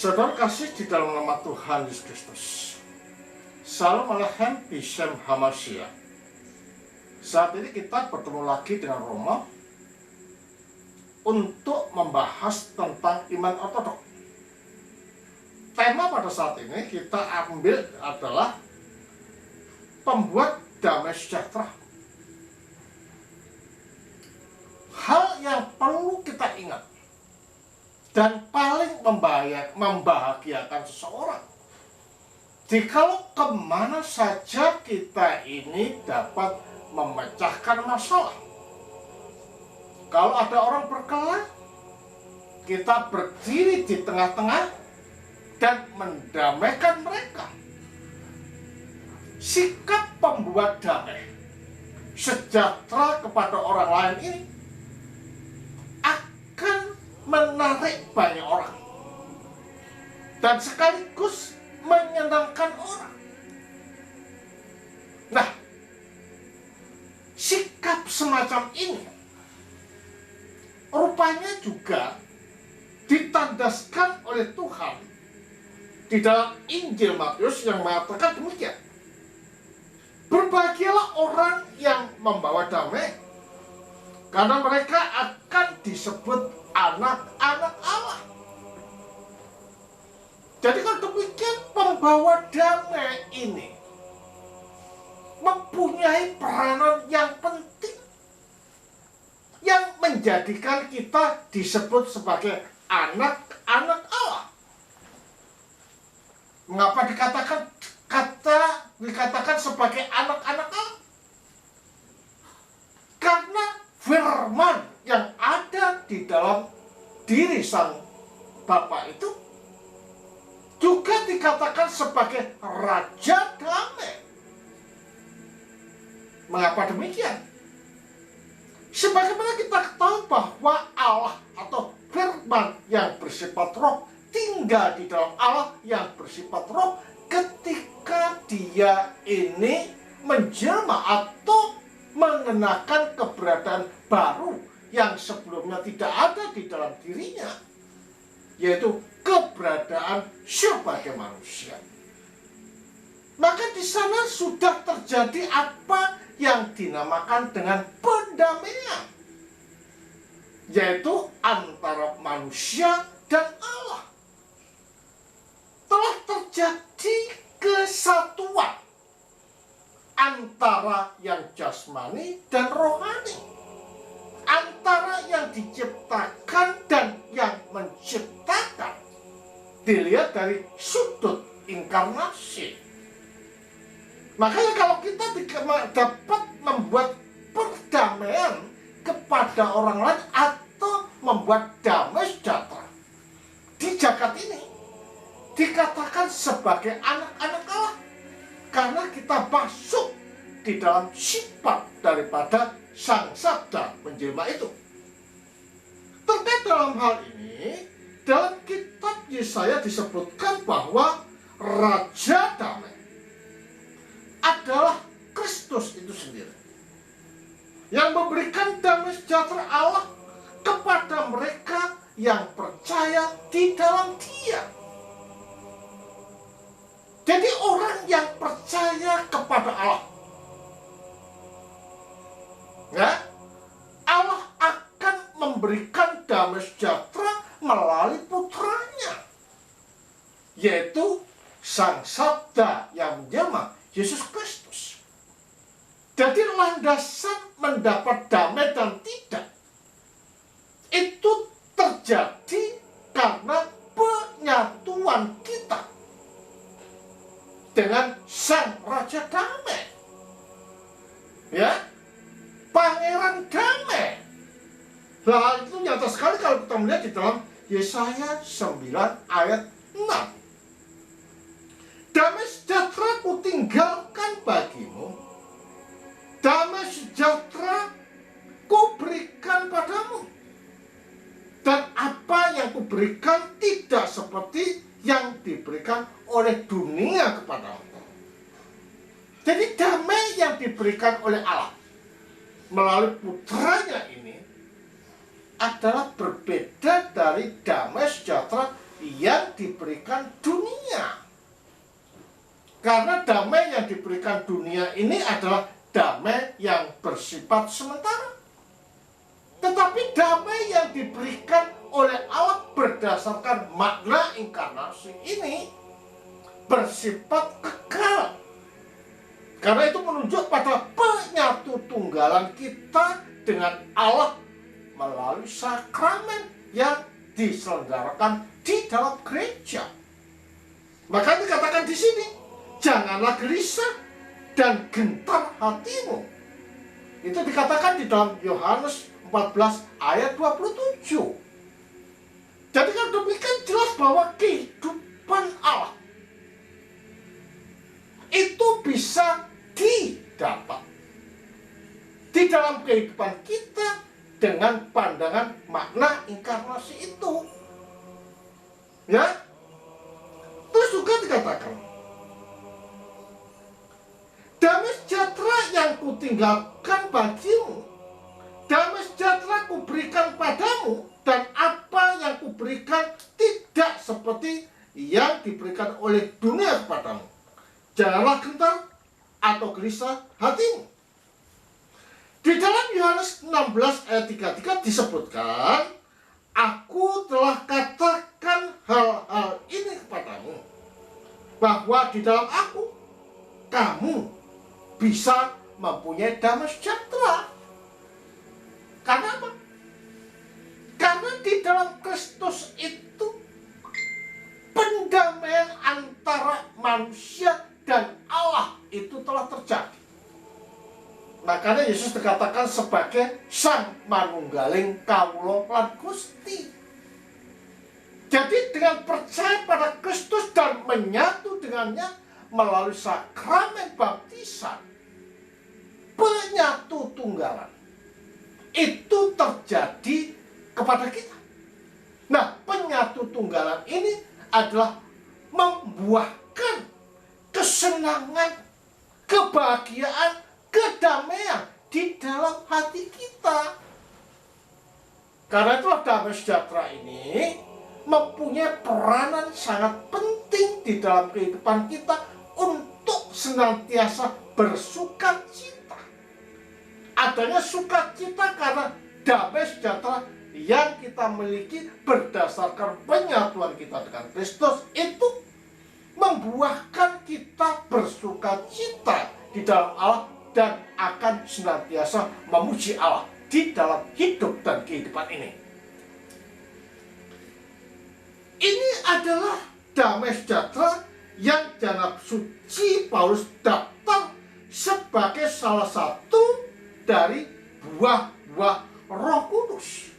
Saudara kasih di dalam nama Tuhan Yesus Kristus. Salam Aleichem Bishem Hamashiach. Saat ini kita bertemu lagi dengan Roma untuk membahas tentang iman ortodok. Tema pada saat ini kita ambil adalah pembuat damai sejahtera. Hal yang perlu kita ingat dan paling membahagiakan seseorang, jikalau kemana saja kita ini dapat memecahkan masalah. Kalau ada orang berkelahi, kita berdiri di tengah-tengah dan mendamaikan mereka. Sikap pembuat damai sejahtera kepada orang lain ini akan menarik banyak orang dan sekaligus menyenangkan orang. Nah, sikap semacam ini rupanya juga ditandaskan oleh Tuhan di dalam Injil Matius yang mengatakan demikian. Berbahagialah orang yang membawa damai, karena mereka akan disebut anak-anak Allah. Jadi kalau demikian, pembawa damai ini mempunyai peranan yang penting yang menjadikan kita disebut sebagai anak-anak Allah. Mengapa dikatakan sebagai anak-anak Allah? Karena firman yang ada di dalam diri sang Bapa itu juga dikatakan sebagai Raja Damai. Mengapa demikian? Sebagaimana kita tahu bahwa Allah atau firman yang bersifat roh tinggal di dalam Allah yang bersifat roh ketika dia ini menjelma atau mengenakan keberadaan baru yang sebelumnya tidak ada di dalam dirinya, yaitu keberadaan sebagai manusia. Maka di sana sudah terjadi apa yang dinamakan dengan pendamaian, yaitu antara manusia dan Allah. Telah terjadi kesatuan antara yang jasmani dan rohani, antara yang diciptakan dan yang menciptakan, dilihat dari sudut inkarnasi. Makanya kalau kita dapat membuat perdamaian kepada orang lain atau membuat damai sejahtera di jagat ini, dikatakan sebagai anak-anak Allah, karena kita masuk di dalam sifat daripada Sang Sabda menjelma itu. Terkait dalam hal ini, dalam kitab Yesaya disebutkan bahwa Raja Damai adalah Kristus itu sendiri, yang memberikan damai sejahtera Allah kepada mereka yang percaya di dalam Dia. Jadi orang yang percaya kepada Allah, ya, Allah akan memberikan damai sejahtera melalui putranya, yaitu Sang Sabda yang menjelma, Yesus Kristus. Jadi landasan mendapat damai dan tidak itu terjadi karena penyatuan kita dengan Sang Raja Damai, ya, Pangeran Damai. Hal itu nyata sekali kalau kita melihat di dalam Yesaya 9 ayat 6. Damai sejahtera kutinggalkan bagimu, damai sejahtera kuberikan padamu, dan apa yang kuberikan tidak seperti yang diberikan oleh dunia kepadamu. Jadi damai yang diberikan oleh Allah melalui putranya ini adalah berbeda dari damai sejahtera yang diberikan dunia. Karena damai yang diberikan dunia ini adalah damai yang bersifat sementara. Tetapi damai yang diberikan oleh Allah berdasarkan makna inkarnasi ini bersifat kekal. Karena itu menunjuk pada penyatu tunggalan kita dengan Allah melalui sakramen yang diselenggarakan di dalam gereja. Maka dikatakan di sini, janganlah gelisah dan gentar hatimu. Itu dikatakan di dalam Yohanes 14 ayat 27. Jadi kan demikian jelas bahwa kehidupan Allah itu bisa didapat di dalam kehidupan kita dengan pandangan makna inkarnasi itu. Ya. Terus juga dikatakan, damai sejahtera yang kutinggalkan bagimu, damai sejahtera kuberikan padamu, dan apa yang kuberikan tidak seperti yang diberikan oleh dunia kepadamu. Janganlah gentar atau gelisah hatimu. Di dalam Yohanes 16 ayat 33 disebutkan, aku telah katakan hal-hal ini kepadamu, bahwa di dalam aku, kamu bisa mempunyai damai sejahtera. Karena apa? Karena di dalam Kristus itu pendamaian antara manusia dan Allah itu telah terjadi. Makanya Yesus dikatakan sebagai Sang Manunggaling Kawula lan Gusti. Jadi dengan percaya pada Kristus dan menyatu dengannya melalui sakramen baptisan, penyatu tunggalan itu terjadi kepada kita. Nah, penyatu tunggalan ini adalah membuahkan kesenangan, kebahagiaan, kedamaian di dalam hati kita. Karena itulah damai sejahtera ini mempunyai peranan sangat penting di dalam kehidupan kita untuk senantiasa bersukacita. Adanya sukacita karena damai sejahtera yang kita miliki berdasarkan penyatuan kita dengan Kristus itu membuahkan kita bersukacita di dalam Allah dan akan senantiasa memuji Allah di dalam hidup dan kehidupan ini. Ini adalah damai sejahtera yang Janab Suci Paulus daftar sebagai salah satu dari buah-buah Roh Kudus.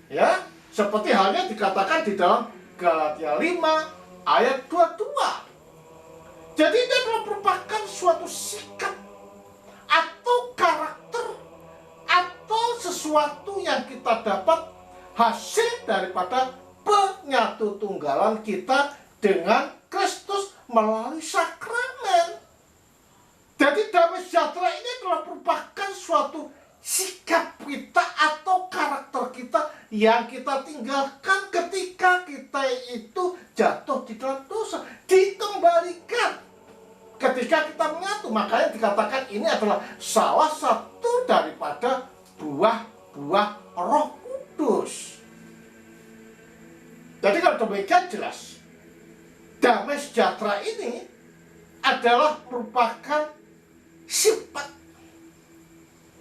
Ya, seperti halnya dikatakan di dalam Galatia 5 ayat 22. Jadi ini adalah merupakan suatu sikap atau karakter atau sesuatu yang kita dapat hasil daripada penyatu tunggalan kita dengan Kristus melalui sakramen. Jadi damai sejahtera ini adalah merupakan suatu sikap kita atau karakter kita yang kita tinggalkan ketika kita itu jatuh di dalam dosa, dikembalikan ketika kita menyatu. Makanya dikatakan ini adalah salah satu daripada buah-buah Roh Kudus. Jadi kalau demikian jelas, damai sejahtera ini adalah merupakan sifat,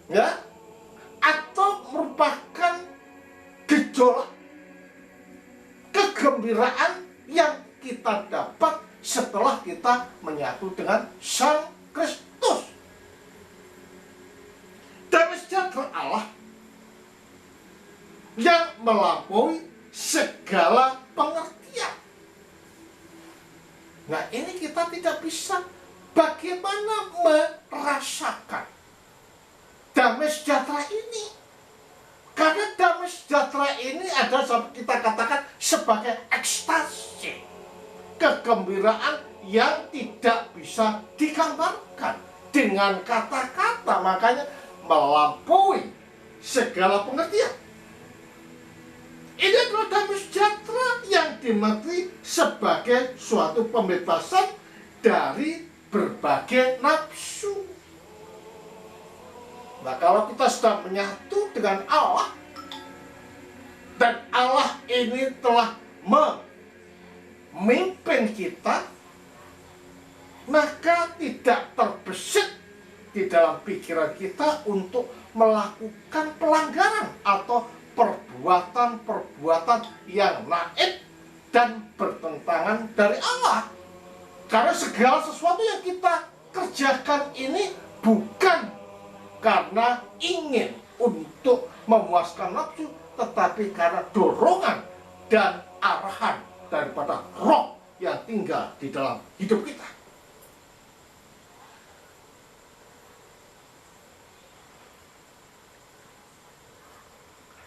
ya, atau merupakan gejolak kegembiraan yang kita dapat setelah kita menyatu dengan Sang Kristus. Damai sejahtera Allah yang melampaui segala pengertian. Nah, ini kita tidak bisa bagaimana merasakan damai sejahtera ini. Karena damai sejahtera ini adalah kita katakan sebagai ekstasi, kegembiraan yang tidak bisa digambarkan dengan kata-kata, makanya melampaui segala pengertian. Ini adalah damai sejahtera yang dimengerti sebagai suatu pembebasan dari berbagai nafsu. Nah, kalau kita sudah menyatu dengan Allah, dan Allah ini telah memimpin kita, maka tidak terbesit di dalam pikiran kita untuk melakukan pelanggaran atau perbuatan-perbuatan yang naib dan bertentangan dari Allah. Karena segala sesuatu yang kita kerjakan ini bukan karena ingin untuk memuaskan nafsu, tetapi karena dorongan dan arahan daripada roh yang tinggal di dalam hidup kita.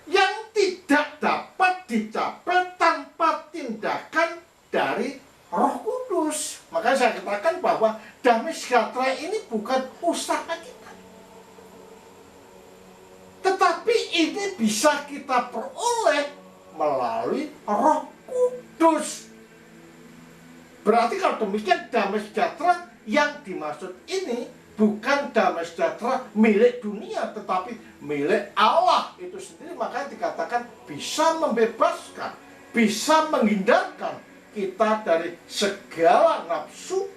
Yang tidak dapat dicapai tanpa tindakan dari Roh Kudus. Makanya saya katakan bahwa damai sejahtera ini bukan usaha kita, tetapi ini bisa kita peroleh melalui Roh Kudus. Berarti kalau demikian, damai sejahtera yang dimaksud ini bukan damai sejahtera milik dunia, tetapi milik Allah itu sendiri. Makanya dikatakan bisa membebaskan, bisa menghindarkan kita dari segala nafsu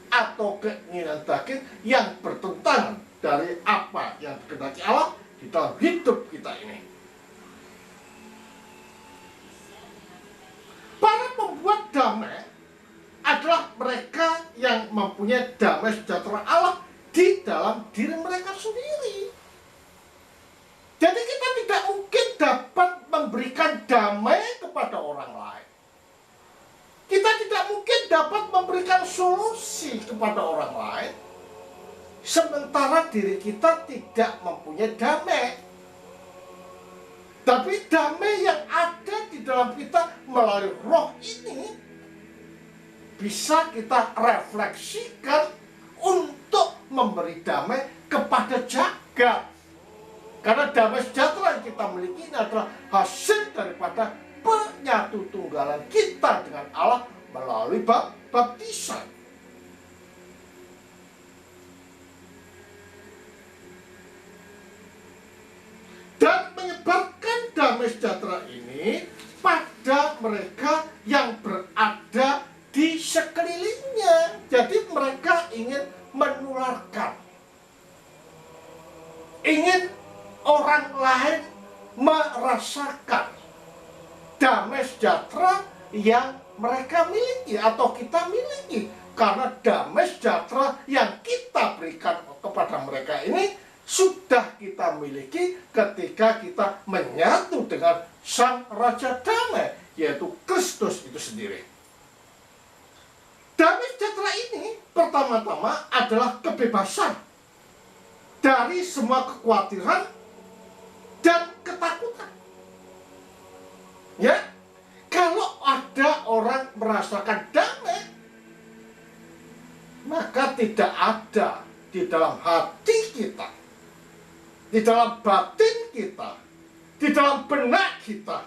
atau keinginan daging yang bertentangan dari apa yang dikehendaki Allah di dalam hidup kita ini. Para pembuat damai adalah mereka yang mempunyai damai sejahtera Allah di dalam diri mereka sendiri. Jadi kita tidak mungkin dapat memberikan damai kepada orang lain. Kita tidak mungkin dapat memberikan solusi kepada orang lain sementara diri kita tidak mempunyai damai. Tapi damai yang ada di dalam kita melalui roh ini bisa kita refleksikan untuk memberi damai kepada jagat. Karena damai sejahtera yang kita miliki ini adalah hasil daripada penyatu tunggalan kita dengan Allah melalui baptisan. Dan menyebarkan damai sejahtera ini pada mereka yang berada di sekelilingnya. Jadi mereka ingin menularkan, ingin orang lain merasakan damai sejahtera yang mereka miliki atau kita miliki. Karena damai sejahtera yang kita berikan kepada mereka ini sudah kita miliki ketika kita menyatu dengan Sang Raja Damai, yaitu Kristus itu sendiri. Damai sejahtera ini pertama-tama adalah kebebasan dari semua kekhawatiran dan ketakutan. Ya, kalau ada orang merasakan damai, maka tidak ada di dalam hati kita, di dalam batin kita, di dalam benak kita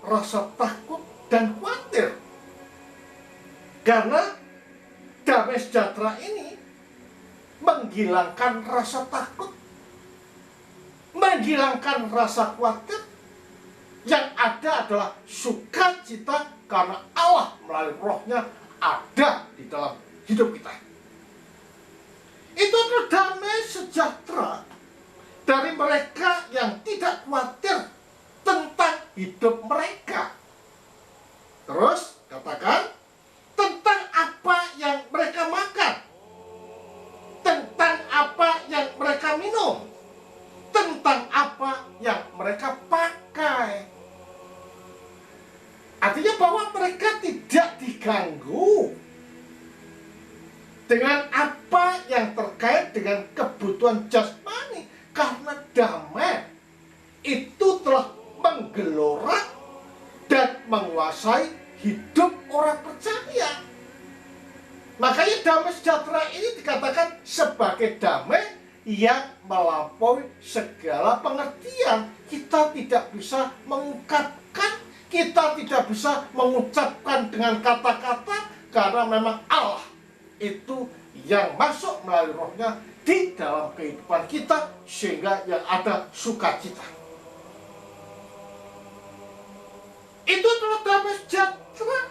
rasa takut dan khawatir. Karena damai sejahtera ini menghilangkan rasa takut, menghilangkan rasa khawatir. Yang ada adalah sukacita karena Allah melalui rohnya ada di dalam hidup kita. Itu adalah damai sejahtera dari mereka yang tidak khawatir tentang hidup mereka. Terus katakan tentang apa yang mereka makan, tentang apa yang mereka minum, tentang apa yang mereka pakai. Artinya bahwa mereka tidak diganggu dengan apa yang terkait dengan kebutuhan jasmani, karena damai itu telah menggelora dan menguasai hidup orang percaya. Makanya damai sejahtera ini dikatakan sebagai damai yang melampaui segala pengertian. Kita tidak bisa mengungkapkan, Kita tidak bisa mengucapkan dengan kata-kata, karena memang Allah itu yang masuk melalui rohnya di dalam kehidupan kita, sehingga yang ada sukacita. Itu adalah damai sejahtera.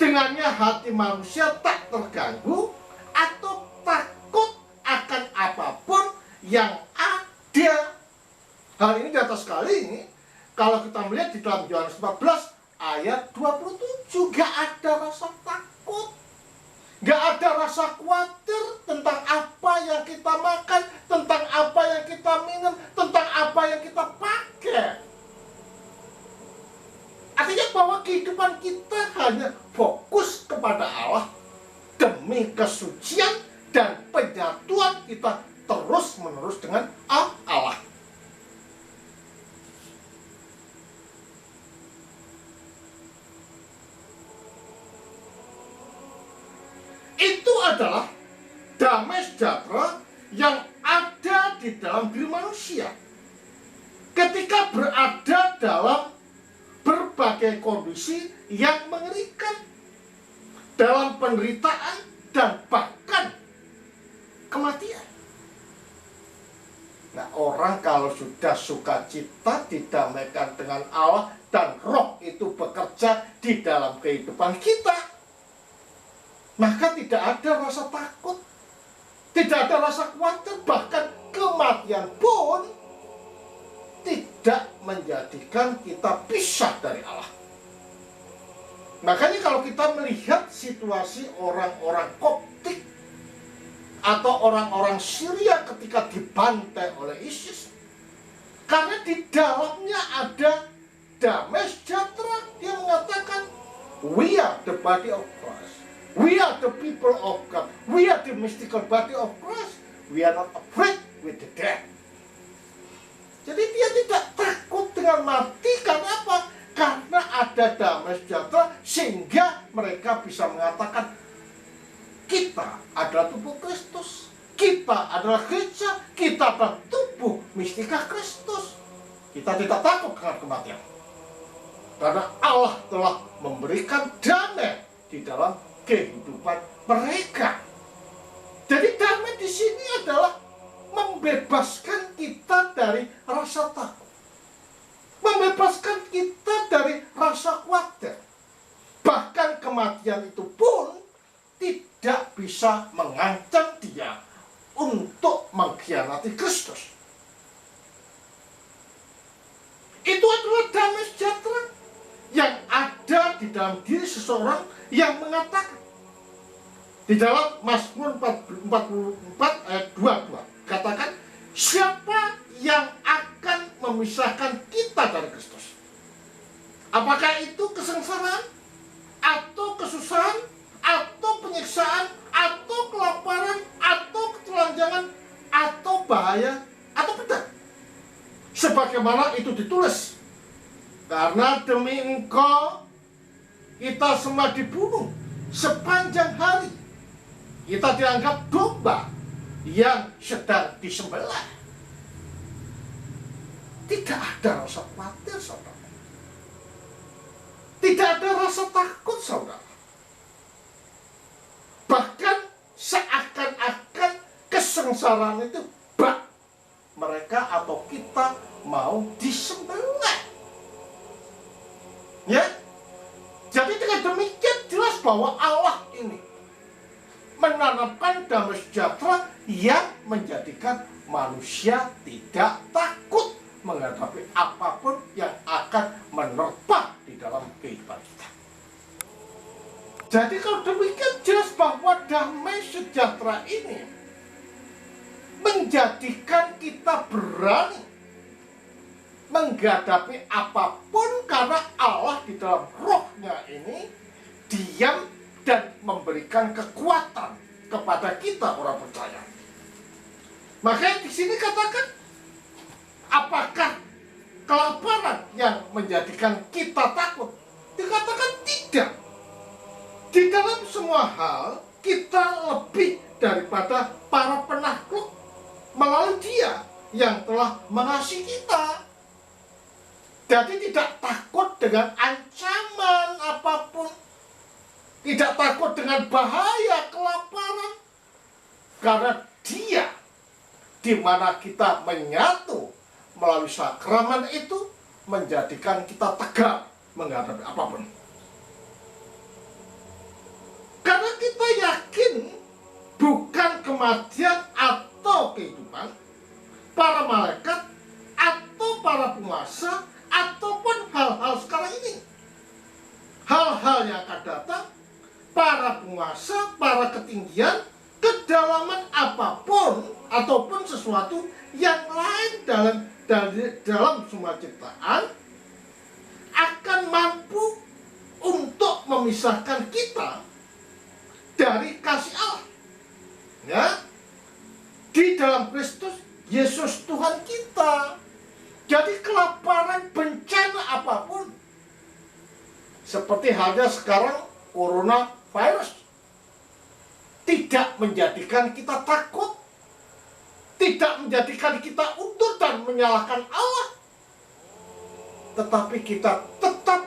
Dengannya hati manusia tak terganggu atau takut akan apapun yang ada. Hal ini di atas sekali ini, kalau kita melihat di dalam Yohanes 14 ayat 27, gak ada rasa takut, gak ada rasa khawatir tentang apa yang kita makan, tentang apa yang kita minum, tentang apa yang kita pakai. Artinya bahwa kehidupan kita hanya fokus kepada Allah demi kesucian dan penyatuan kita terus-menerus dengan Allah. Itu adalah damai sejahtera yang ada di dalam diri manusia ketika berada dalam berbagai kondisi yang mengerikan, dalam penderitaan dan bahkan kematian. Nah, orang kalau sudah sukacita didamaikan dengan Allah dan roh itu bekerja di dalam kehidupan kita, maka tidak ada rasa takut, tidak ada rasa khawatir, bahkan kematian pun tidak menjadikan kita pisah dari Allah. Makanya kalau kita melihat situasi orang-orang Koptik atau orang-orang Syria ketika dibantai oleh ISIS, karena di dalamnya ada damai sejahtera. Dia mengatakan, we are the body of Christ, we are the people of God, we are the mystical body of Christ, we are not afraid with the death. Jadi dia tidak takut dengan mati. Karena apa? Karena ada damai sejahtera, sehingga mereka bisa mengatakan, kita adalah tubuh Kristus, kita adalah gereja, kita adalah tubuh mistika Kristus. Kita tidak takut dengan kematian, karena Allah telah memberikan damai di dalam kehidupan mereka. Jadi damai di sini adalah membebaskan kita dari rasa takut, membebaskan kita dari rasa khawatir. Bahkan kematian itu pun tidak bisa mengancam dia untuk mengkhianati Kristus. Itu adalah damai sejahtera yang ada di dalam diri seseorang yang mengatakan, di dalam Mazmur 44 ayat 22, katakan, siapa yang akan memisahkan kita dari Kristus? Apakah itu kesengsaraan, atau kesusahan, atau penyiksaan, atau kelaparan, atau ketelanjangan, atau bahaya, atau pedang? Sebagaimana itu ditulis, karena demi Engkau kita semua dibunuh sepanjang hari, kita dianggap domba yang sedang disembelih. Tidak ada rasa khawatir, saudara. Tidak ada rasa takut, saudara. Bahkan seakan-akan kesengsaraan itu bak mereka atau kita mau disembelih. Ya, jadi dengan demikian jelas bahwa Allah ini menanamkan damai sejahtera yang menjadikan manusia tidak takut menghadapi apapun yang akan menerpa di dalam kehidupan kita. Jadi kalau demikian jelas bahwa damai sejahtera ini menjadikan kita berani menghadapi apapun, karena Allah di dalam rohnya ini diam dan memberikan kekuatan kepada kita orang percaya. Makanya di sini katakan, apakah kelaparan yang menjadikan kita takut? Dikatakan tidak. Di dalam semua hal kita lebih daripada para penakluk melalui Dia yang telah mengasihi kita. Jadi tidak takut dengan ancaman apapun, tidak takut dengan bahaya kelaparan, karena Dia di mana kita menyatu melalui sakramen itu menjadikan kita tegar menghadapi apapun. Karena kita yakin bukan kematian atau kehidupan, para malaikat atau para penguasa ataupun hal-hal sekarang ini, hal-hal yang akan datang, para penguasa, para ketinggian, kedalaman apapun ataupun sesuatu yang lain dalam semua ciptaan akan mampu untuk memisahkan kita dari kasih Allah. Ya, di dalam Kristus Yesus Tuhan kita. Jadi kelaparan, bencana apapun, seperti halnya sekarang coronavirus, tidak menjadikan kita takut, tidak menjadikan kita undur dan menyalahkan Allah, tetapi kita tetap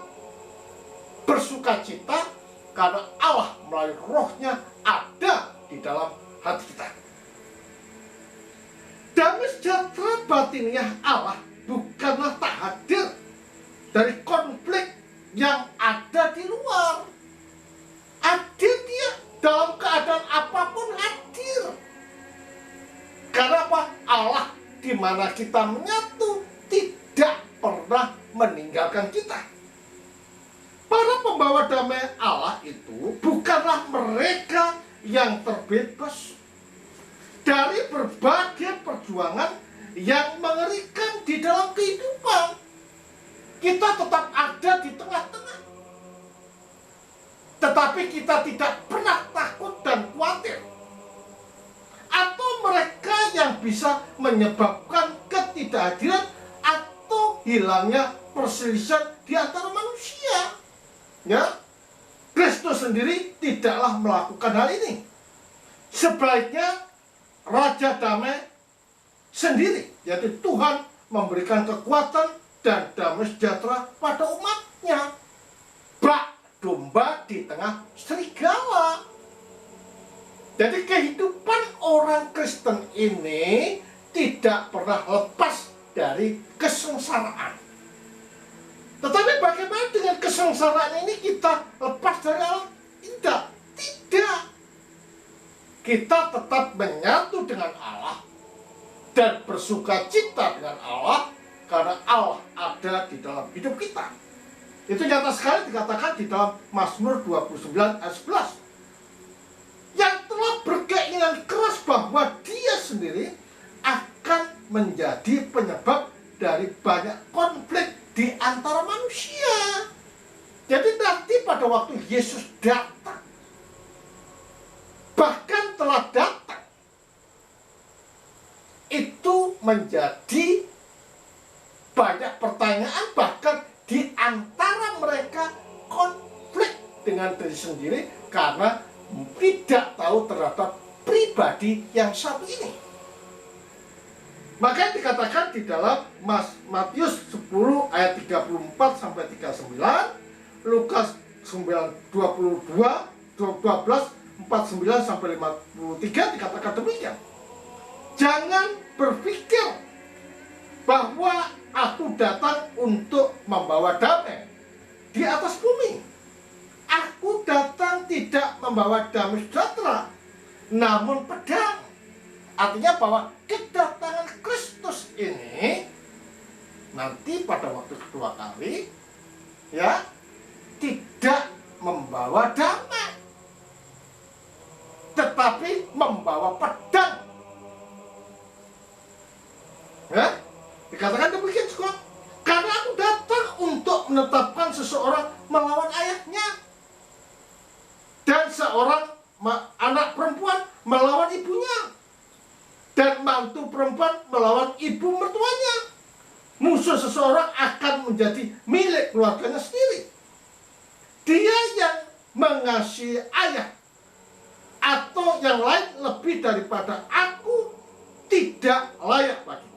bersukacita karena Allah melalui Roh-Nya ada di dalam hati kita. Damai sejahtera batiniah Allah bukanlah tak hadir dari konflik yang ada di luar. Hadir Dia dalam keadaan apapun, hadir. Karena apa? Allah di mana kita menyatu tidak pernah meninggalkan kita. Para pembawa damai Allah itu bukanlah mereka yang terbebas dari berbagai perjuangan yang mengerikan di dalam kehidupan. Kita tetap ada di tengah-tengah, tetapi kita tidak pernah takut dan khawatir. Atau mereka yang bisa menyebabkan ketidakhadiran atau hilangnya perselisihan di antara manusia. Ya, Kristus sendiri tidaklah melakukan hal ini. Sebaliknya Raja Damai sendiri, yaitu Tuhan, memberikan kekuatan dan damai sejahtera pada umatnya. Bak domba di tengah serigala. Jadi kehidupan orang Kristen ini tidak pernah lepas dari kesengsaraan. Tetapi bagaimana dengan kesengsaraan ini kita lepas dari Allah? Tidak. Kita tetap menyatu dengan Allah dan bersukacita dengan Allah karena Allah ada di dalam hidup kita. Itu nyata sekali dikatakan di dalam Mazmur 29 ayat 11. Yang telah berkeinginan keras bahwa Dia sendiri akan menjadi penyebab dari banyak konflik di antara manusia. Jadi nanti pada waktu Yesus datang, bahkan telah datang, itu menjadi banyak pertanyaan, bahkan di antara mereka konflik dengan diri sendiri karena tidak tahu terhadap pribadi yang satu ini. Makanya dikatakan di dalam Matius 10 ayat 34 sampai 39, Lukas 22 12 49 sampai 53 dikatakan demikian. Jangan berpikir bahwa aku datang untuk membawa damai di atas bumi. Aku datang tidak membawa damai sejahtera, namun pedang. Artinya bahwa kedatangan Kristus ini nanti pada waktu kedua kali, ya, tidak membawa damai, tetapi membawa pedang. Ya, dikatakan demikian juga. Karena aku datang untuk menetapkan seseorang melawan ayahnya, dan seorang anak perempuan melawan ibunya, dan mantu perempuan melawan ibu mertuanya. Musuh seseorang akan menjadi milik keluarganya sendiri. Dia yang mengasihi ayah atau yang lain lebih daripada aku tidak layak bagi.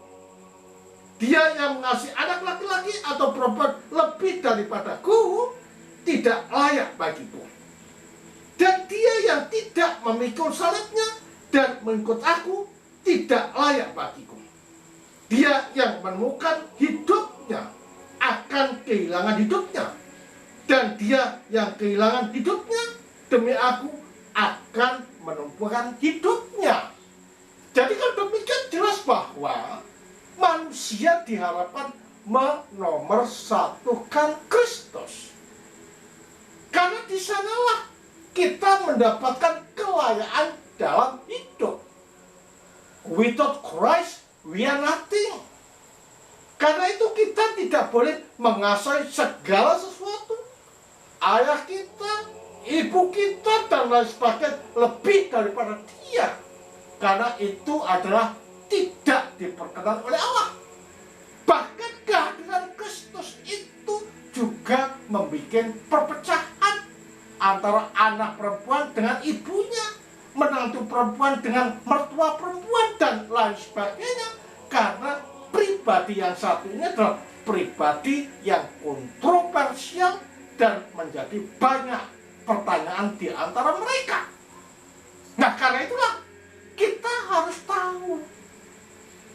Dia yang mengasihi anak laki-laki atau perempuan lebih daripadaku tidak layak bagiku. Dan dia yang tidak memikul salibnya dan mengikut aku tidak layak bagiku. Dia yang menemukan hidupnya akan kehilangan hidupnya. Dan dia yang kehilangan hidupnya demi aku akan menemukan hidupnya. Jadi kalau demikian jelas bahwa manusia diharapkan menomorsatukan Kristus. Karena di sanalah kita mendapatkan kelayaan dalam hidup. Without Christ, we are nothing. Karena itu kita tidak boleh mengasai segala sesuatu. Ayah kita, ibu kita, dan lain sebagainya lebih daripada dia. Karena itu adalah tidak diperkenan oleh Allah. Bahkan kehadiran Kristus itu juga membuat perpecahan antara anak perempuan dengan ibunya, menantu perempuan dengan mertua perempuan, dan lain sebagainya. Karena pribadi yang satu ini adalah pribadi yang kontroversial dan menjadi banyak pertanyaan di antara mereka. Nah, karena itulah kita harus tahu,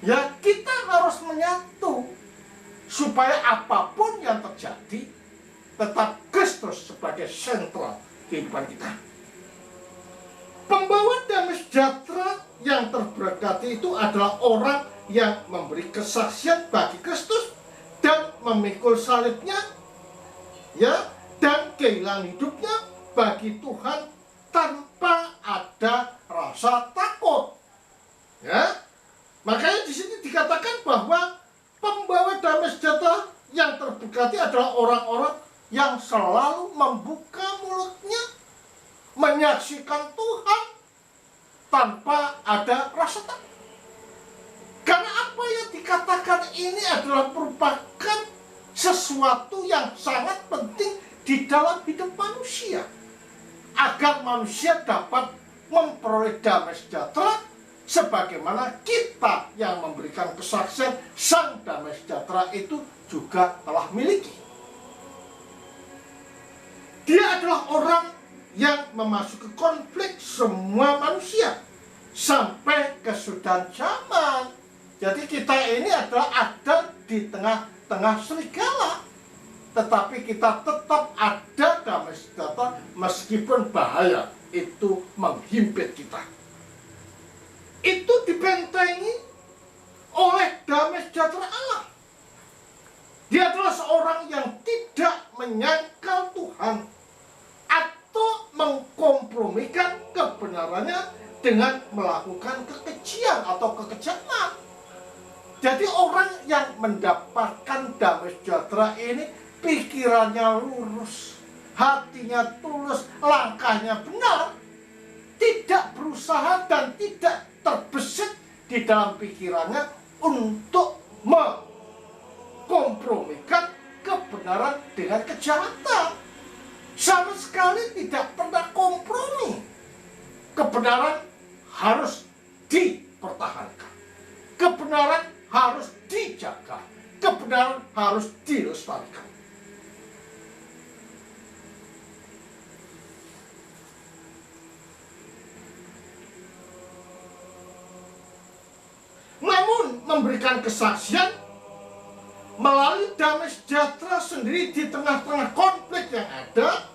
ya, kita harus menyatu supaya apapun yang terjadi tetap Kristus sebagai sentral kehidupan kita. Pembawa damai sejahtera yang terberkati itu adalah orang yang memberi kesaksian bagi Kristus dan memikul salibnya, ya, dan kehilangan hidupnya bagi Tuhan tanpa ada rasa takut. Ya, makanya di sini dikatakan bahwa pembawa damai sejahtera yang terberkati adalah orang-orang yang selalu membuka mulutnya, menyaksikan Tuhan tanpa ada rasa takut. Karena apa yang dikatakan ini adalah merupakan sesuatu yang sangat penting di dalam hidup manusia, agar manusia dapat memperoleh damai sejahtera sebagaimana kita yang memberikan kesaksian sang damai sejahtera itu juga telah miliki. Dia adalah orang yang memasuki konflik semua manusia sampai kesudahan zaman. Jadi kita ini adalah ada di tengah-tengah serigala, tetapi kita tetap ada damai sejahtera meskipun bahaya itu menghimpit kita. Itu dibentengi oleh damai sejahtera Allah. Dia adalah seorang yang tidak menyangkal Tuhan atau mengkompromikan kebenarannya dengan melakukan kekejian atau kekejaman. Jadi orang yang mendapatkan damai sejahtera ini pikirannya lurus, hatinya tulus, langkahnya benar, tidak berusaha dan tidak terbesit di dalam pikirannya untuk mengkompromikan kebenaran dengan kejahatan. Sama sekali tidak pernah kompromi. Kebenaran harus dipertahankan. Kebenaran harus dijaga. Kebenaran harus dilestarikan. Namun memberikan kesaksian melalui damai sejahtera sendiri di tengah-tengah konflik yang ada,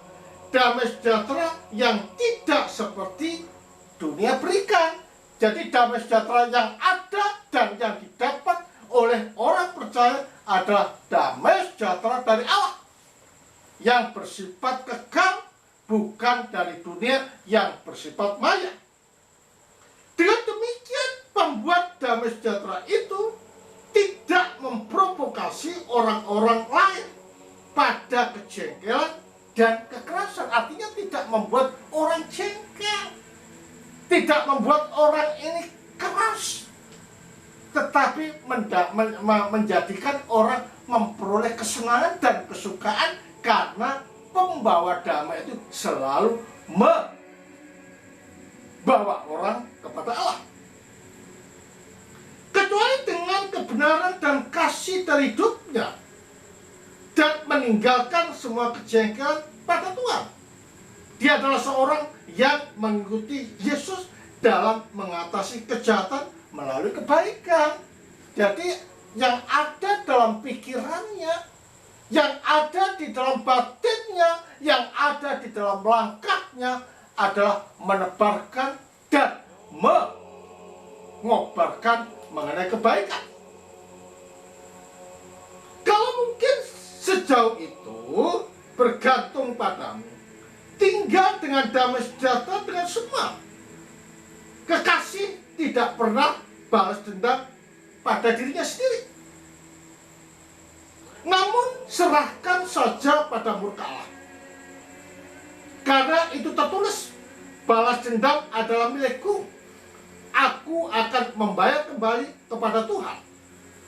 damai sejahtera yang tidak seperti dunia berikan. Jadi damai sejahtera yang ada dan yang didapat oleh orang percaya adalah damai sejahtera dari Allah yang bersifat kekal, bukan dari dunia yang bersifat maya. Dengan demikian, pembuat damai sejahtera itu tidak memprovokasi orang-orang lain pada kejengkelan dan kekerasan. Artinya tidak membuat orang jengkel, tidak membuat orang ini keras, tetapi menjadikan orang memperoleh kesenangan dan kesukaan karena pembawa damai itu selalu membawa orang kepada Allah. Kecuali dengan kebenaran dan kasih dari hidupnya dan meninggalkan semua kejengkelan pada Tuhan. Dia adalah seorang yang mengikuti Yesus dalam mengatasi kejahatan melalui kebaikan. Jadi yang ada dalam pikirannya, yang ada di dalam batinnya, yang ada di dalam langkahnya adalah menebarkan dan mengobarkan mengenai kebaikan. Kalau mungkin sejauh itu bergantung padamu, tinggal dengan damai sejahtera dengan semua. Kekasih tidak pernah balas dendam pada dirinya sendiri. Namun serahkan saja pada murka Allah. Karena itu tertulis, balas dendam adalah milikku. Aku akan membayar kembali kepada Tuhan.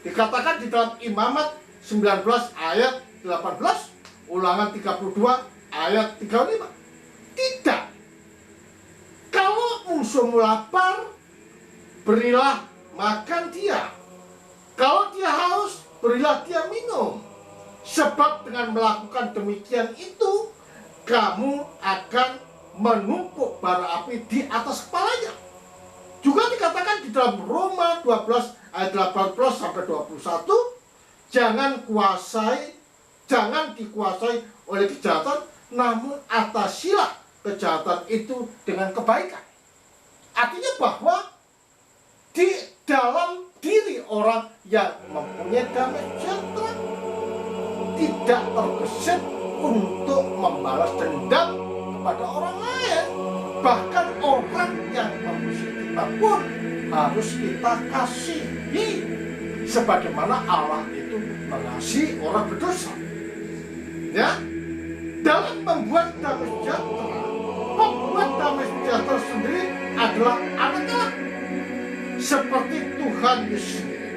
Dikatakan di dalam Imamat 19 ayat 18, Ulangan 32 ayat 35. Tidak. Kalau musuhmu lapar, berilah makan dia. Kalau dia haus, berilah dia minum. Sebab dengan melakukan demikian itu, kamu akan menumpuk bara api di atas kepalanya. Juga dikatakan di dalam Roma 12 ayat 18 sampai 21, jangan dikuasai oleh kejahatan, namun atasilah kejahatan itu dengan kebaikan. Artinya bahwa di dalam diri orang yang mempunyai damai sejahtera tidak terbesit untuk membalas dendam kepada orang lain. Bahkan orang yang memusuhi kita pun harus kita kasihi, sebagaimana Allah itu mengasihi orang berdosa. Ya, dalam membuat damai sejahtera, pembuat damai sejahtera sendiri adalah anak Allah, seperti Tuhan Yesus sendiri,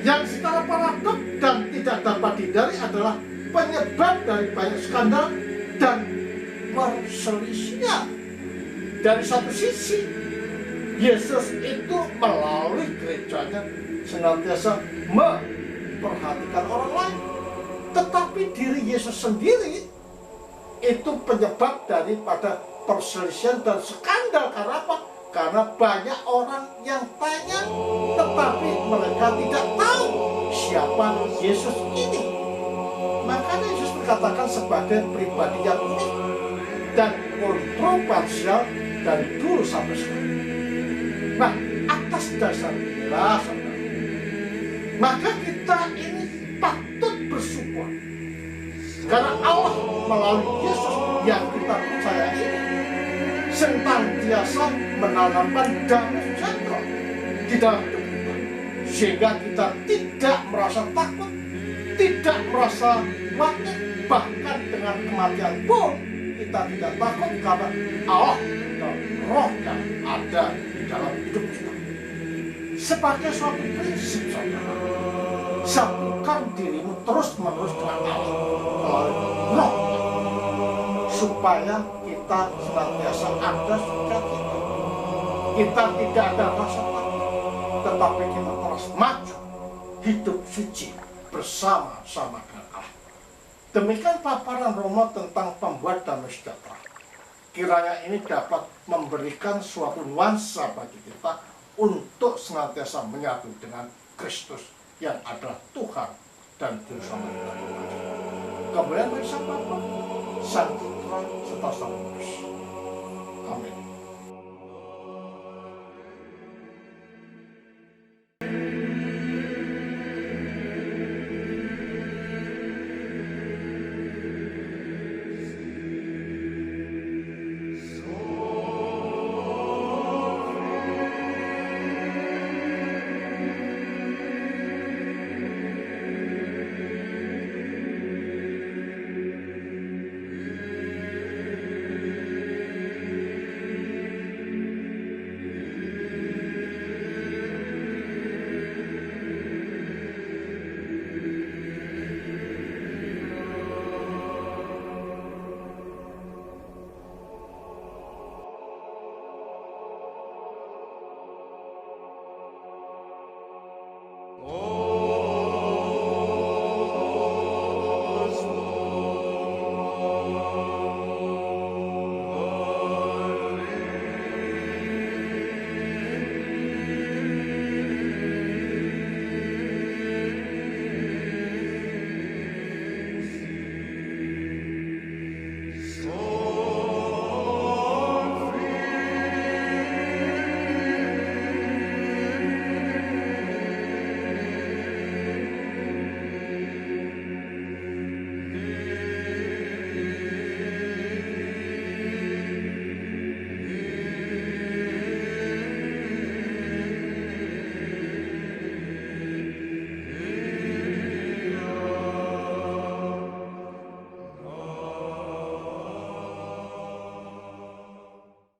yang secara paradoks dan tidak dapat dihindari adalah penyebab dari banyak skandal dan perselisihan. Dari satu sisi, Yesus itu melalui gerejanya senantiasa memperhatikan orang lain, tetapi diri Yesus sendiri itu penyebab daripada perselisihan dan skandal. Karena apa? Karena banyak orang yang tanya, tetapi mereka tidak tahu siapa Yesus ini. Makanya Yesus dikatakan sebagai pribadi yang unik dan kontroversial dari dulu sampai sekarang. Nah, atas dasar inilah, saudara, maka kita ini patut bersyukur karena Allah melalui Yesus yang kita percaya ini senantiasa menanamkan damai sejahtera di dalam hidup kita, sehingga kita tidak merasa takut, tidak merasa khawatir, bahkan dengan kematian pun kita tidak takut, karena Allah dan Roh yang ada di dalam hidup kita. Sebagai suatu prinsip, saudara, satukan dirimu terus-menerus dengan Allah melalui Roh, supaya kita senantiasa ada sukacita. Kita tidak ada rasa takut, tetapi kita terus maju hidup suci bersama-sama dengan Allah. Demikian paparan Roma tentang pembuat damai sejahtera. Kiranya ini dapat memberikan suatu nuansa bagi kita untuk senantiasa menyatu dengan Kristus yang adalah Tuhan dan Juru Selamat kita. Kemuliaan bagi Sang Bapa, Sang Putra, serta Sang Kudus. Amin.